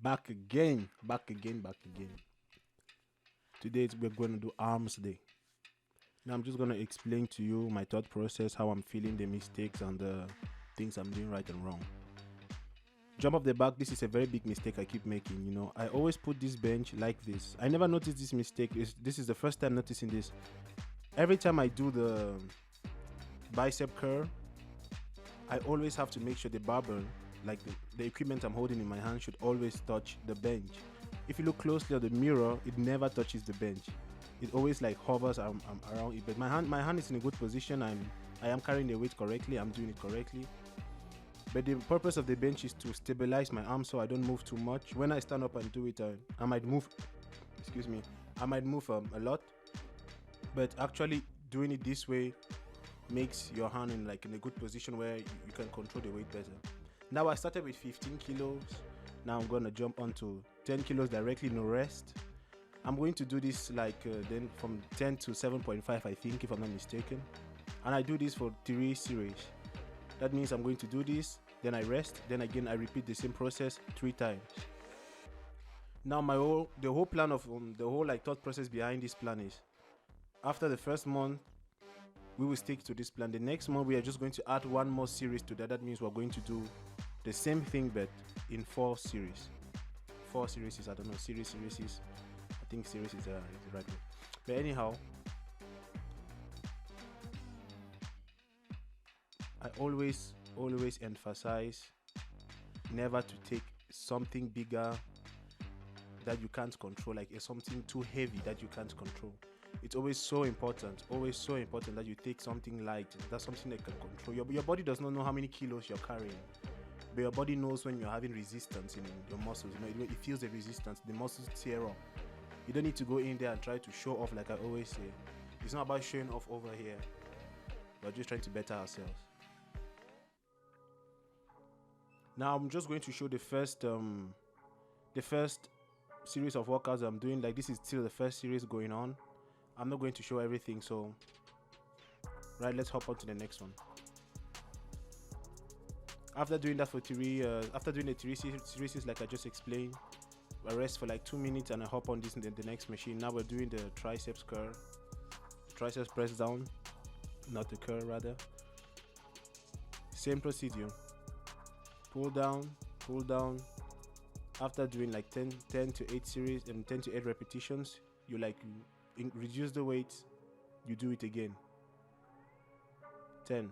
Back again, back again, back again. Today we're going to do arms day. Now I'm just going to explain to you my thought process, how I'm feeling, the mistakes and the things I'm doing right and wrong. Jump off the back. This is a very big mistake I keep making. I always put this bench like this. I never noticed this mistake. This is the first time noticing this. Every time I do the bicep curl, I always have to make sure the barbell, like the equipment I'm holding in my hand, should always touch the bench. If you look closely at the mirror, it never touches the bench. It always like hovers around it. But my hand is in a good position. I am carrying the weight correctly. I'm doing it correctly. But the purpose of the bench is to stabilize my arm so I don't move too much. When I stand up and do it, I might move. Excuse me. I might move a lot. But actually doing it this way makes your hand in a good position where you can control the weight better. Now I started with 15 kilos. Now I'm going to jump onto 10 kilos directly, no rest. I'm going to do this then from 10 to 7.5, I think, if I'm not mistaken. And I do this for 3 series. That means I'm going to do this, then I rest, then again I repeat the same process 3 times. Now the whole plan of the whole thought process behind this plan is, after the first month, we will stick to this plan. The next month we are just going to add 1 more series to that. That means we're going to do the same thing but in 4 series. 4 series is, I don't know, series is, I think series is the right way. But anyhow, I always emphasize never to take something bigger that you can't control, like something too heavy that you can't control. It's always so important that you take something light. That's something that can control. Your body does not know how many kilos you're carrying, but your body knows when you're having resistance in your muscles. It feels the resistance, the muscles tear up. You don't need to go in there and try to show off, like I always say. It's not about showing off over here. We're just trying to better ourselves. Now I'm just going to show the first series of workouts I'm doing. Like, this is still the first series going on. I'm not going to show everything, so let's hop on to the next one. After doing that for after doing the 3 series like I just explained, I rest for 2 minutes and I hop on this in the next machine. Now we're doing the triceps curl, triceps press down, not the curl rather. Same procedure. Pull down. After doing 10 to 8 series and 10 to 8 repetitions, you reduce the weight, you do it again. 10.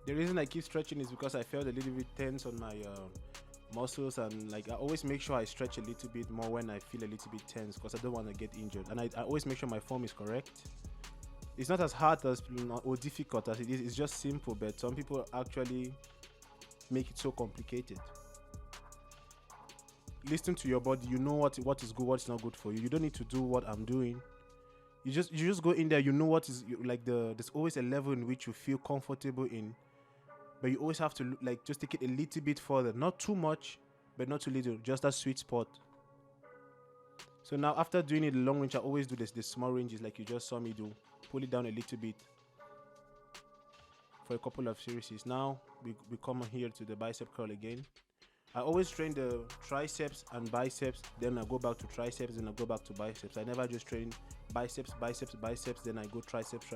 The reason I keep stretching is because I felt a little bit tense on my muscles, and I always make sure I stretch a little bit more when I feel a little bit tense because I don't want to get injured, and I always make sure my form is correct. It's not as hard as or difficult as it is. It's just simple, but some people actually make it so complicated. Listen to your body. You know what is good, what's not good for you. You don't need to do what I'm doing. You just go in there. You know what is there's always a level in which you feel comfortable in. But you always have to just take it a little bit further. Not too much, but not too little. Just that sweet spot. So now after doing it long range, I always do the small ranges like you just saw me do. Pull it down a little bit for a couple of series. Now we come here to the bicep curl again. I always train the triceps and biceps, then I go back to triceps, then I go back to biceps. I never just train biceps, then I go triceps.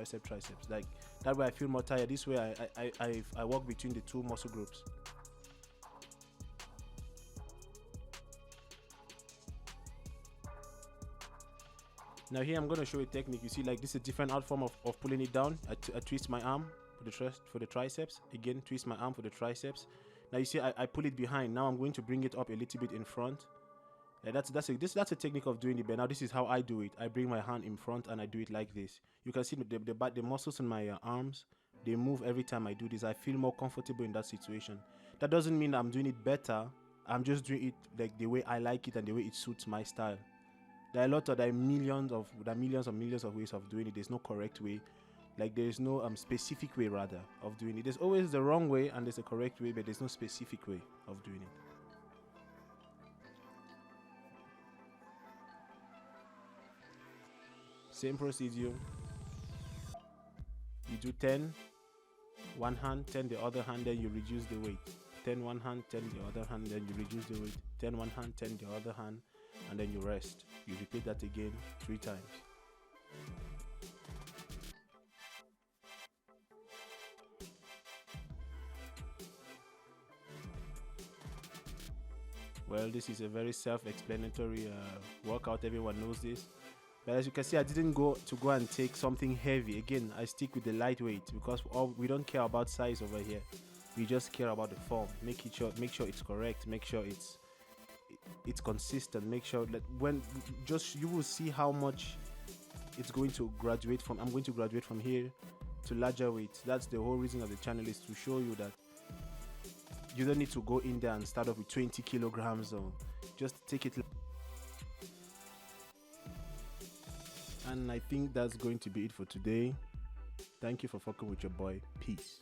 Like that way I feel more tired. This way I walk between the 2 muscle groups. Now here I'm going to show a technique. You see, this is a different art form of pulling it down. I twist my arm for the triceps. Again, twist my arm for the triceps. Now you see I pull it behind. Now I'm going to bring it up a little bit in front. That's a technique of doing it. But now this is how I do it. I bring my hand in front and I do it like this. You can see the muscles in my arms, they move every time I do this. I feel more comfortable in that situation. That doesn't mean I'm doing it better. I'm just doing it the way I like it and the way it suits my style. There are millions of ways of doing it. There's no correct way. Like there is no specific way rather of doing it. There's always the wrong way and there's a correct way, but there's no specific way of doing it. Same procedure. You do 10 one hand, 10 the other hand, then you reduce the weight. 10 one hand, 10 the other hand, then you reduce the weight. 10 one hand, 10 the other hand, and then you rest. You repeat that again 3 times. Well, this is a very self-explanatory workout. Everyone knows this. But as you can see, I didn't go and take something heavy. Again, I stick with the lightweight because we don't care about size over here. We just care about the form. Make sure it's correct. Make sure it's consistent. Make sure that you will see how much it's going to graduate from. I'm going to graduate from here to larger weights. That's the whole reason of the channel, is to show you that you don't need to go in there and start off with 20 kilograms or just take it. And I think that's going to be it for today. Thank you for fucking with your boy. Peace.